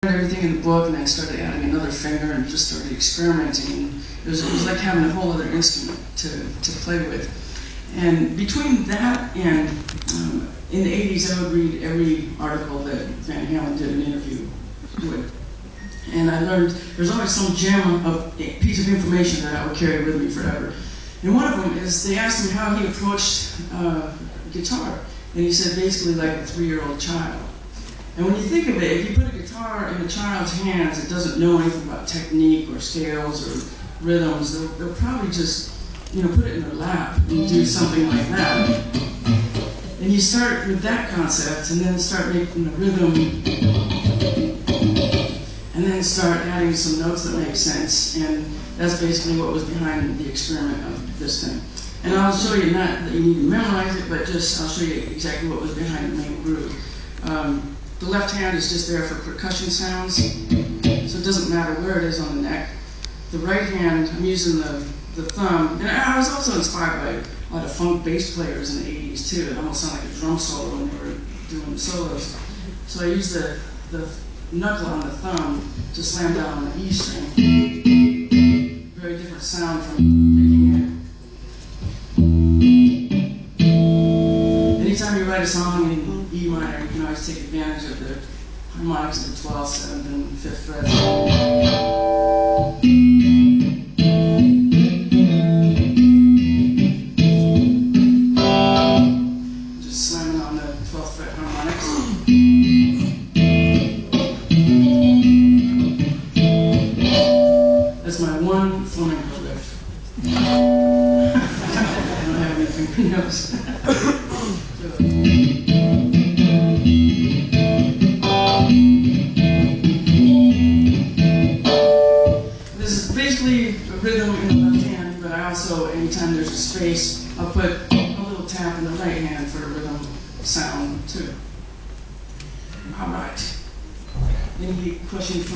everything in the book, and then started adding another finger and just started experimenting. It was like having a whole other instrument to play with. And between that and in the 80s, I would read every article that Van Halen did an interview with. And I learned there's always some gem of a piece of information that I would carry with me forever. And one of them is they asked him how he approached guitar. And he said basically like a 3-year-old child. And when you think of it, if you put a guitar in a child's hands that doesn't know anything about technique or scales or rhythms, they'll probably just put it in their lap and do something like that. And you start with that concept and then start making the rhythm and then start adding some notes that make sense. And that's basically what was behind the experiment of this thing. And I'll show you, not that you need to memorize it, but just I'll show you exactly what was behind the main groove. The left hand is just there for percussion sounds, so it doesn't matter where it is on the neck. The right hand, I'm using the thumb, and I was also inspired by a lot of funk bass players in the 80s too. It almost sounded like a drum solo when they were doing the solos. So I used the knuckle on the thumb to slam down on the E string. Very different sound from picking it. Anytime you write a song in E minor, you can always take advantage of the harmonics of the 12th, 7th, and 5th fret. Just slamming on the 12th fret harmonics. That's my one flamenco riff. I don't have any fingernails. This is basically a rhythm in the left hand, but I also, anytime there's a space, I'll put a little tap in the right hand for a rhythm sound too. All right. Any questions from